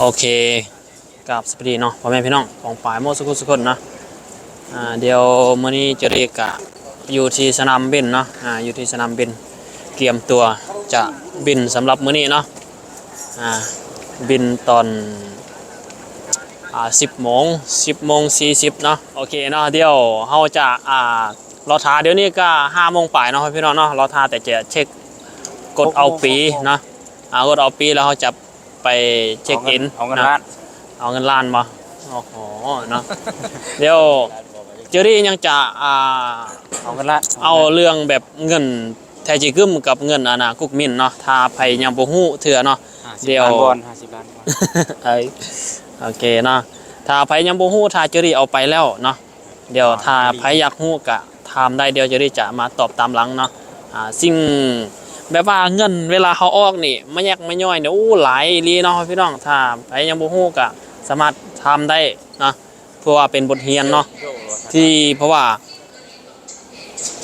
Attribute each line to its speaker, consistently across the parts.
Speaker 1: โอเคกับสวัสดีเนาะพ่อแม่พี่น้องของฝ่ายโมสุขุนนะเดี๋ยวมื้อนี้จะเรียกกะอยู่ที่สนามบินเนาะอยู่ที่สนามบินเตรียมตัวจะบินสำหรับมื้อนี้เนาะบินตอน10 โมง 40เนาะโอเคเนาะเดี๋ยวเฮาจะรอท่าเดี๋ยวนี้ก็5 โมงป่ายเนาะพี่น้องเนาะรอท่าแต่จะเช็คกดเอาปีเนาะกดเอาปีแล้วเฮาจะไปเช็คอิน
Speaker 2: เอาเงินล้าน
Speaker 1: เอาเงินล้านมาโอ้โหเนาะเดี๋ยวเจอรี่ยังจะ
Speaker 2: เอาเงินล้าน
Speaker 1: เอาเรื่องแบบเงินแทจิกึมกับเงินกุกมินเนาะถ้าไผยังบ่ฮู้เถื่อเนาะเดี๋ยว
Speaker 2: 50 ล้านบอล
Speaker 1: โอเคเนาะถ้าไผยังบ่ฮู้ถ้าเจอรี่เอาไปแล้วเนาะเดี๋ยวถ้าไผอยากฮู้ก็ถามได้เดี๋ยวเจอรี่จะมาตอบตามหลังเนาะสิ่งแบบว่าเงินเวลาเขาออกนี่ไม่แยกไม่ย่อยเนี่ยหลายลีเนาะพี่น้องถ้าใครยังบ่ฮู้ก็สามารถทำได้นะเพราะว่าเป็นบทเรียนเนาะที่เพราะว่า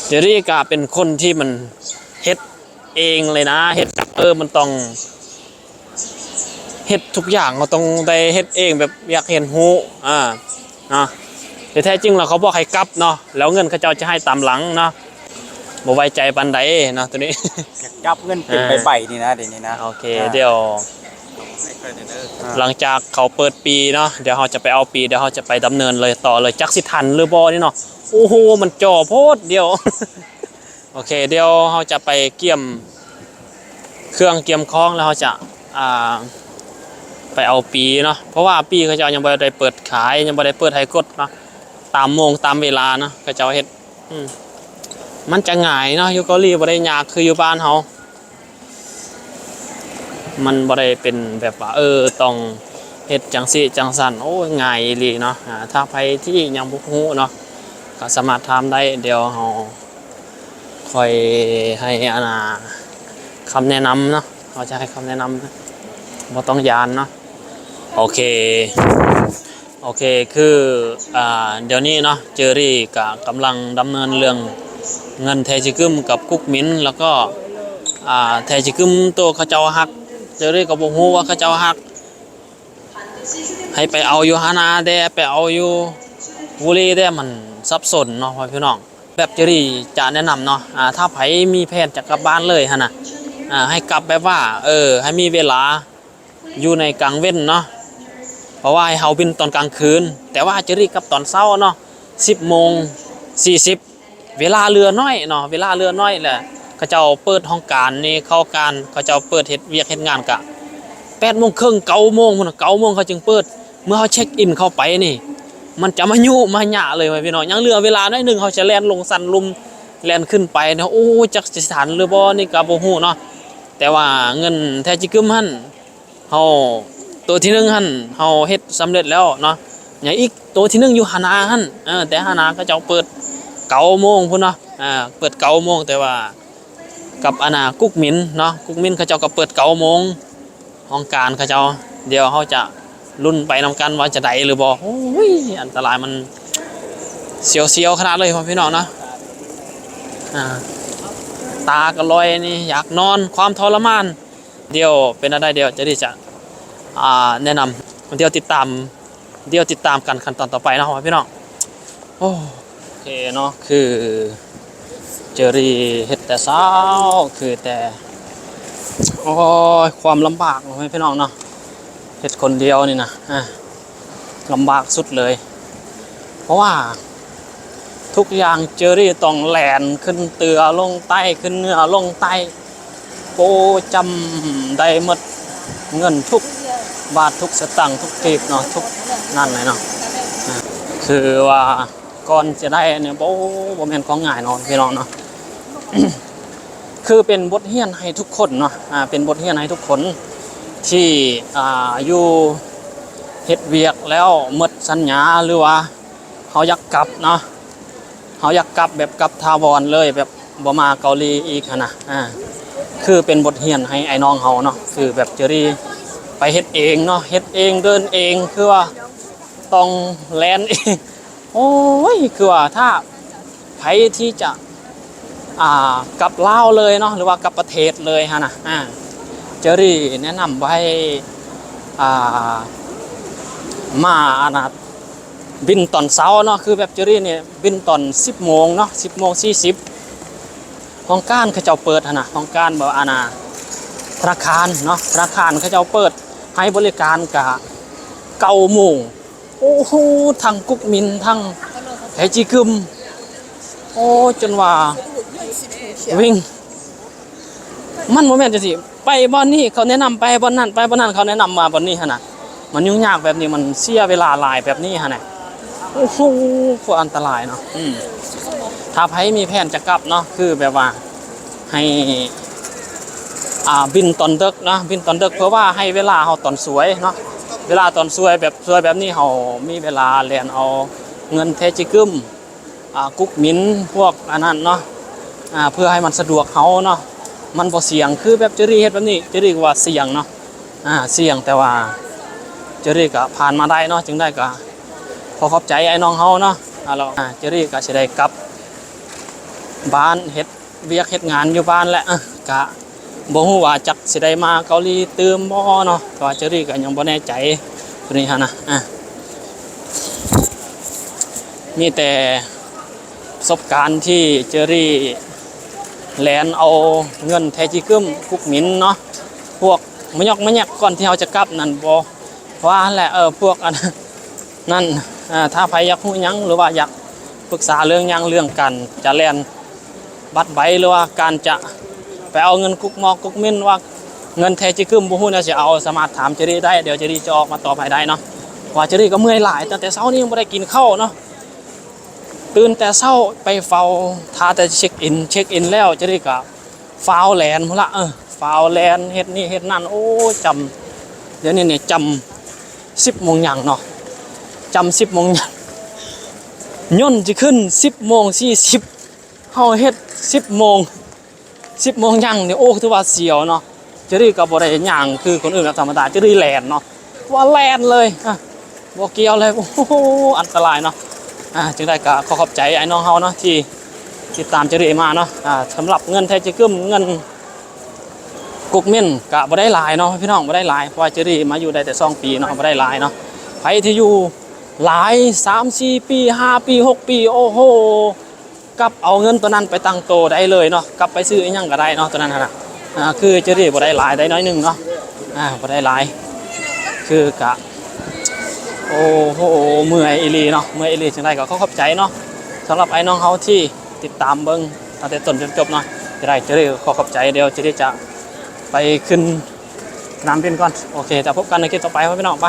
Speaker 1: เจอรี่ก็เป็นคนที่มันเฮ็ดเองเลยนะเฮ็ดมันต้องเฮ็ดทุกอย่างเราต้องได้เฮ็ดเองแบบอยากเห็นฮู้เนาะแต่แท้จริงแล้วเขาบอกให้กลับเนาะแล้วเงินเขาเจ้าจะให้ตามหลังเนาะบ่ไว้ใจปานใดเนาะตัวนี้
Speaker 2: จับเงินเป็นใบนี่นะเดี๋ยวนี้นะ
Speaker 1: โอเคเดี๋ยวหลังจากเขาเปิดปีเนาะเดี๋ยวเราจะไปเอาปีเดี๋ยวเราจะไปดำเนินเลยต่อเลยจักสิทันหรือบ่นี่เนาะโอ้โหมันจ่อโพดเดี๋ยวโอเคเดี๋ยวเราจะไปเกี่ยมเครื่องเกี่ยมคล้องแล้วเราจะไปเอาปีเนาะเพราะว่าปีเขาจะยังไม่ได้เปิดขายยังไม่ได้เปิดให้กดเนาะตามโมงตามเวลาเนาะเขาจะเฮ็ดมันจะง่ายเนาะอยู่เกาหลีบ่ได้ยากคืออยู่บ้านเฮามันบ่ได้เป็นแบบว่าต้องเฮ็ดจังซี่จังซั่นโอ้ง่ายอีหลีเนาะถ้าใครที่ยังบ่ฮู้เนาะก็สามารถทำได้เดี๋ยวเฮาค่อยให้คำแนะนำเนาะเฮาจะให้คำแนะนำบ่ต้องยานเนาะโอเคคือเดี๋ยวนี้เนาะเจอรี่ก็กำลังดำเนินเรื่องเงินแทจิกึมกับกุ๊กมิ้นแล้วก็แทจิกึมตัวเขาเจ้าฮักเจอรี่ก็บ่ฮู้ว่าเขาเจ้าฮักให้ไปเอาอยู่ฮานาแต่ไปเอาอยู่บุรีแต่มันสับสนเนาะพี่น้องแบบเจอรี่จะแนะนำเนาะถ้าไผมีแผนจะกลับบ้านเลยหั่นน่ะให้กลับแบบว่าให้มีเวลาอยู่ในกลางเว้นเนาะเพราะว่าให้เฮาบินตอนกลางคืนแต่ว่าเจอรี่กลับตอนเช้าเนาะ10:40เวลาเรือน้อยเนาะเวลาเรือน้อยแหละเขาเจ้าเปิดห้องการนี่เข้าการเขาเจ้าเปิดเฮ็ดเวียกเฮ็ดงานกะ8:30 9 โมงพุ่น9 โมงเขาจึงเปิดเมื่อเขาเช็คอินเข้าไปนี่มันจะมายุ่มาหยะเลยพี่น้องยังเหลือเวลาน้อยนึงเขาจะแล่นลงสันลุมแล่นขึ้นไปเนาะโอ้จักสิทันหรือบ่นี่ก็บ่ฮู้เนาะแต่ว่าเงินแท้จิกึมหั่นเฮาตัวที่1หั่นเฮาเฮ็ดสำเร็จแล้วเนาะอย่างอีกตัวที่1อยู่หานาหั่นแต่หานาเขาเจ้าเปิด9 โมงพุ่นเนาะเปิด9 โมงแต่ว่ากับกุ๊กมินเนาะกุ๊กมินเขาเจ้าก็เปิด9 โมงห้องการเขาเจ้าเดี๋ยวเขาจะรุ่นไปนำกันว่าจะได้หรือบ่โอ้ยอันตรายมันเสียวขนาดเลยพี่น้องเนาะตาก็ลอยนี่อยากนอนความทรมานเดี๋ยวเป็นอะไรเดี๋ยวจะได้จะแนะนำเดี๋ยวติดตามกันขั้นตอนต่อไปนะพี่น้องโอเคเนาะคือเจอรี่เฮ็ดแต่เช้าคือแต่โอ้ยความลำบากเลยพี่น้องเนาะเฮ็ดคนเดียวนี่นะลำบากสุดเลยเพราะว่าทุกอย่างเจอรี่ต้องแหลนขึ้นเตือลงใต้ขึ้นเหนือลงใต้โปจำได้หมดเงินทุกบาททุกสตางค์ทุกกีบเนาะทุกนั่นเลยเนาะคือว่าก่อนจะได้เนี่ยบ่แม่นของง่ายเนาะพี่น้องเนาะ คือเป็นบทเรียนให้ทุกคนเนาะเป็นบทเรียนให้ทุกคนที่อยู่เฮ็ดเวียกแล้วหมดสัญญาหรือว่าเขาอยากกลับเนาะเขาอยากกลับแบบกลับทาวรเลยแบบบ่มาเกาหลีอีกนะคือเป็นบทเรียนให้ไอ้น้องเฮาเนาะคือแบบเจอรี่ไปเฮ็ดเองเนาะเฮ็ดเองเดินเองคือว่าต้องแลนเองโอ้ยคือว่าถ้าใครที่จะกลับลาวเลยเนาะหรือว่ากลับประเทศเลยฮะนะเจอรี่แนะนำไว้ อ่ามาอันนะบินตอนเช้าเนาะคือแบบเจอรี่เนี่ยบินตอน10 โมงเนาะ10:40ห้องการเขาเจ้าเปิดหั่นน่ะห้องการบ่อานาธนาคารเนาะธนาคารเขาเจ้าเปิดให้บริการกะ9 โมงโอ้โหทั้งกุกมินทั้งไทจีกึมโอ้จนว่าวิ่งมันโมเมนต์จะสิไปบอนนี่เขาแนะนำไปบอนนั่นไปบอนนั่นเขาแนะนำมาบอนนี่ฮะนะมันยุ่งยากแบบนี้มันเสียเวลาหลายแบบนี้ฮะนะโอ้โหโคตรอันตรายเนาะถ้าไผมีแผนจะกลับเนาะคือแบบว่าให้บินตอนดึกนะบินตอนดึกเพราะว่าให้เวลาเฮาตอนสวยเนาะเวลาตอนสวยแบบนี้เฮามีเวลาเรียนเอาเงินเทจิกึมกุ๊กมินพวกอันนั้นเนาะเพื่อให้มันสะดวกเฮาเนาะมันบ่เสี่ยงคือแบบเจอรี่เฮ็ดแบบนี้เจอรี่ก็ว่าเสี่ยงเนาะเสี่ยงแต่ว่าเจอรี่ก็ผ่านมาได้เนาะจึงได้ก็ขอขอบใจไอ้น้องเฮาเนาะแล้วเจอรี่ก็สิได้กลับบ้านเฮ็ดเวียกเฮ็ดงานอยู่บ้านแหละก็บ่ฮู้ว่าจักสิได้มาเกาหลีตื่มบ่เนาะก็เจอรี่ก็ยังบ่แน่ใจตัวนี้ฮะนะมีแต่ประสบการณ์ที่เจอรี่แลนเอาเงินแทจิกึมกุกมินเนาะพวกมะยอกมะแยกก่อนที่เราจะกลับนั่นบ่ว่าแหละพวกอันนั่นถ้าใครอยากฮู้หยังหรือว่าอยากปรึกษาเรื่องหยังเรื่องกันจะแลนบัตรใบหรือว่าการจะไปเอาเงินกุกมอกกุกมินว่าเงินแทจิกึมบ่ฮู้น่าสิเอาสามารถถามเจอรี่ได้เดี๋ยวเจอรี่จะออกมาตอบให้ได้เนาะว่าเจอรี่ก็เมื่อยหลายตั้งแต่เช้านี้ยังบ่ได้กินข้าวเนาะตื่นแต่เช้าไปเฝ้าท่าแต่เช็คอินแล้วจะได้กับฟาวแลนด์พุ่นละฟาวแลนด์เฮ็ดนี่เฮ็ดนั่นโอ้จำเดี๋ยวนี้เนี่ยจำ10 โมงหยังเนาะจำ10 โมงหยังย่นจะขึ้น10:40เฮาเฮ็ด10 โมงหยังเนี่ยโอ้ถือว่าเสียวเนาะจะได้กับบ่ได้หยังคือคนอื่นแบบธรรมดาจะได้แลนด์เนาะว่าแลนด์เลยบ่เกี่ยวเลยโอ้โหอันตรายเนาะจึงได้ก็ขอบใจไอ้น้องเฮาเนาะที่ติดตามเจอรี่มาเนาะสำหรับเงินไทจิกึมเงินกุกมินก็บ่ได้หลายเนาะพี่น้องบ่ได้หลายเพราะว่าเจอรี่มาอยู่ได้แต่2 ปีเนาะบ่ได้หลายเนาะใครที่อยู่หลาย3-4 ปี5 ปี6 ปีโอ้โหกลับเอาเงินตัวนั้นไปตั้งโตได้เลยเนาะกลับไปซื้ออีหยังก็ได้เนาะตัวนั้นน่ะคือเจอรี่บ่ได้หลายได้น้อยนึงเนาะบ่ได้หลายคือกะโอ้โหเมื่อยอีหลีเนาะเมื่อยอีหลีจังไดก็ขอบใจเนาะสำหรับไอ้น้องเฮาที่ติดตามเบิ่งตั้งแต่ต้นจนจบเนาะจะได้ขอบใจเดียวจะได้จะไปขึ้นสนามบินก่อนโอเคจะพบกันในคลิปต่อไปครับพี่น้องไป